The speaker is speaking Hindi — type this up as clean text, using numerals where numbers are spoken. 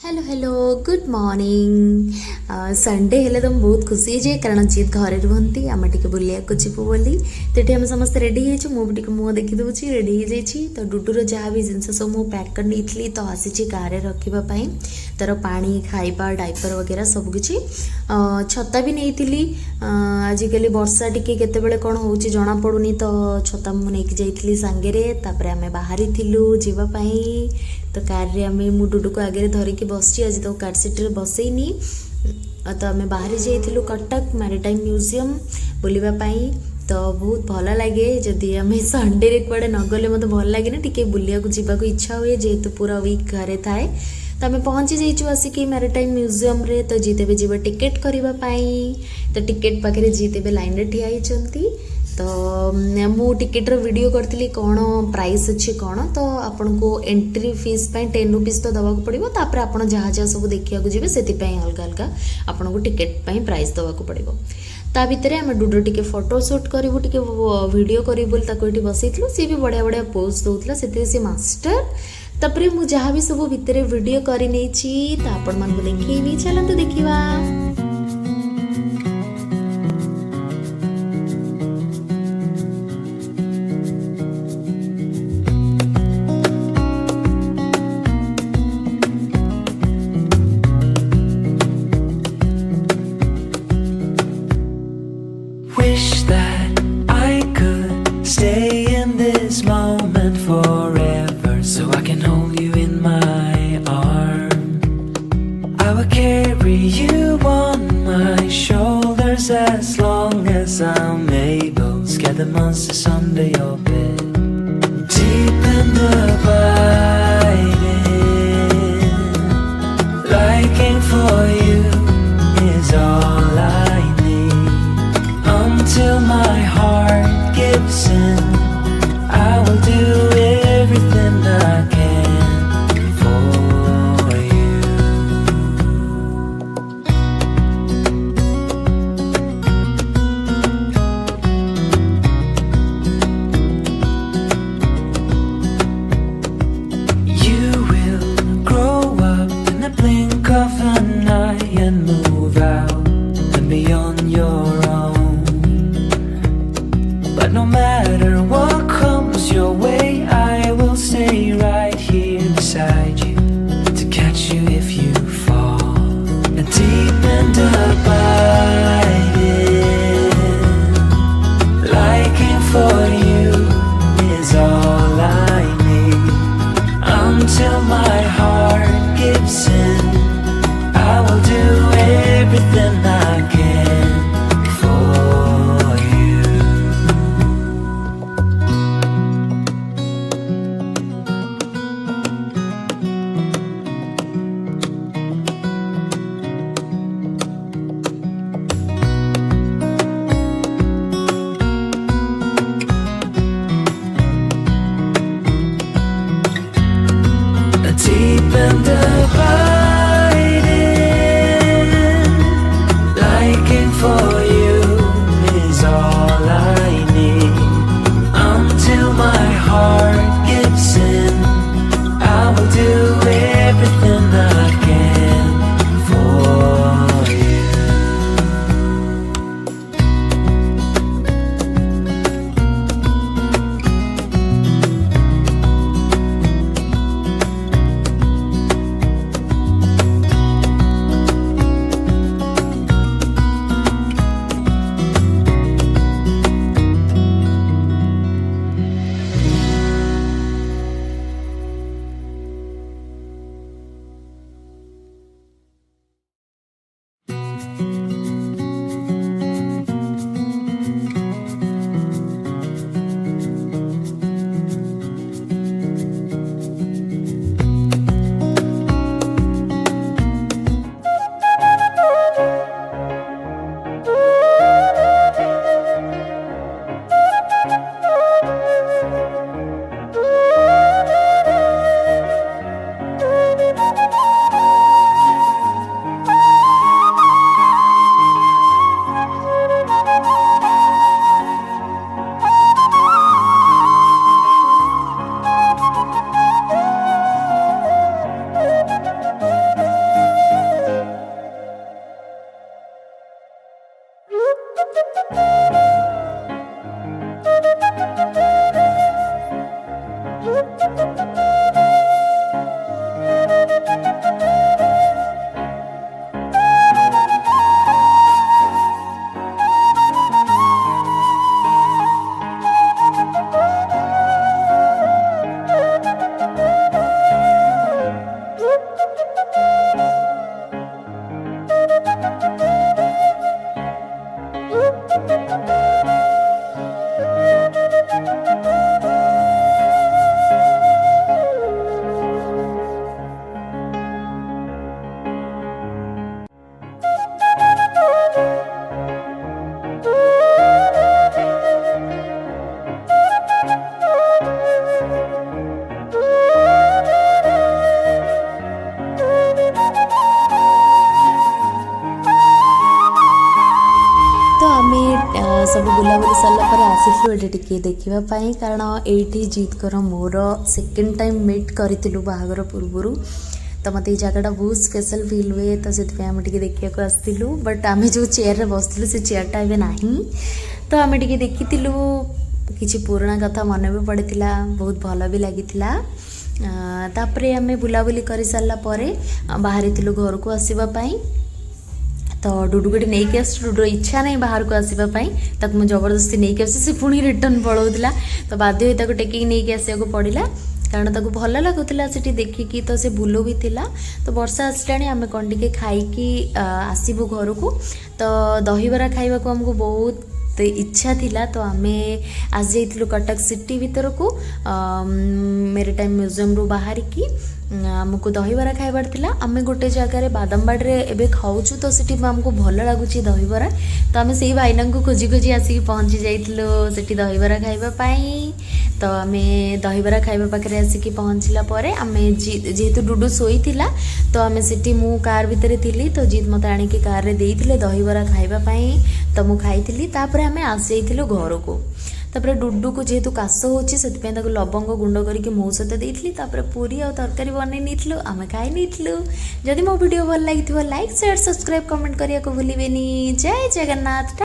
Hello hello good morning Sunday हेले तो बहुत खुशी जे कारण जीत घरे रुहंती आम टिके बुलिया को जीवु बोली तेठी हम समस्त रेडी हे मु भी टिके मुह देखि दउची रेडी हे जाइछि तो डुडुर जहाँ भी जिनस सब मु पैक कर नीथली तो आसीछि गारे रखिबा पई तार पानी खाइबा डाइपर वगैरह सब किछि छता भी नैथिली आजिकली वर्षा टिके केतेबेले कोन होउछि जना पडुनी तो छता मु नेकि जाइथिली सांगेरे तापरे आमे बाहरी थिलु जीवा पई तो कार रे आमे मु डुडु को आगे धरिकी बसची आज तो कार सीट रे बसैनी तो आमे बाहरी जाइथिलु कटक मैरिटाइम म्यूजियम बुलिबा पई तो बहुत भल लगे जदि आमे संडे रे कुआडे न गले मते भल लागे ना टिके बुलिया को जीवा को इच्छा हुए जेहेतु पूरा वीक घरे थाए तो आमे पहुंची जाइछु आसिकी मैरिटाइम म्यूजियम रे तो जीते बे जीवा टिकेट करिबा पई तो टिकेट पाखे जीते बे लाइन रे ठिया हिचंती तो मु टिकेट रो वीडियो करथिली कोन प्राइस अछि कोन तो आपन को एंट्री फीस पई 10 रुपीस तो दवा को पड़िबो तापर आपन जहाँ जहाँ सब देखिया को जिवे सेति पई अलगा अलगा आपन को टिकेट पई प्राइस दवा को पड़िबो ता भितरे हम डुडो टिके फोटो शूट करिवो टिके वीडियो करिवो बोल ताको एठी बसैथिलु सी भी बढ़िया बढ़िया पोज दउतला सेति से मास्टर तापरे मु जहाँ भी सब भितरे वीडियो करि नै छी ता आपन मन को देखिबी चलंतु देखिबा। Wish that I could stay in this moment forever, so I can hold you in my arms. I will carry you on my shoulders as long as I'm able. Scare the monsters under your bed. Deep in the biting, liking for you is all I till my heart gives in. I will do everything I can for you. You will grow up in the blink of an eye and move out and beyond your own. But no matter what comes your way, I will stay right here beside you to catch you if you fall. And deep in the biting, liking for you is all I need. Until my heart gives in, I will do everything I can for you. सब बुलाबुली सारापर आसीलु ये टिके देखापी कारण ये जीतकर मोर सेकेंड टाइम मीट करूँ बाहागर पूर्वर तो मत जगह बहुत स्पेशल फील हुए तो से देखा आसलु बट आम जो चेयर बसलु से चेयरटा एवं ना तो आम देखी किसी पुराणा कथा मन भी पड़ता बहुत भल भी लगी तापर आम बुलाबुली कर सारापर बाहरी घर को आसवाई तो डुडू गोटे नहीं कि डुडूर इच्छा नहीं बाहर को आसवाई तक मुझे जबरदस्ती नहीं कि आसी पुणी रिटर्न पलाऊला तो बाध्य हो टेक नहीं आसको पड़ा कारण ताको भल लगुला से देखिकी तो से बुलो भी थिला तो वर्षा आसला आम कौन टे खाई आसबू घर को तो दहीबरा खाइबा को हमको बहुत इच्छा थिला तो आम आस जाइलु कटक सिटी भीतर को मेरीटाइम म्यूजियम रू बाहर की आमको दहीबरा खाइबार थिला आम गोटे जगार बादामबाड़ी एबे खाऊचु तो सेठी आमको भल लगुच दहीबरा तो आम से भाईना को खोजी खोजी आसिक पहुँची जाइलु सेठी दहीबरा खाइबापाई तो आम दहीबरा खाइबा पाखे आसिक पहुँचला आम जेहेतु डुडू शोई तो आम सेठी मु कार भितर थी तो जीत मत आणिक कार रे देइथिले दहीबरा खाइबापाई तो मु खाइथिली तापर आम आसी जाइलु घर को तापर डुडू को जेहेतु काश होची से लवंग गुंड करके मो सहित देइथिली तापर पूरी और तरकारी बनै नीथिलु आम खाई नीथिलु जदि मो वीडियो भल लागिथिबो लाइक शेयर सब्सक्राइब कमेंट करिया को भूलिबेनी जय जगन्नाथ।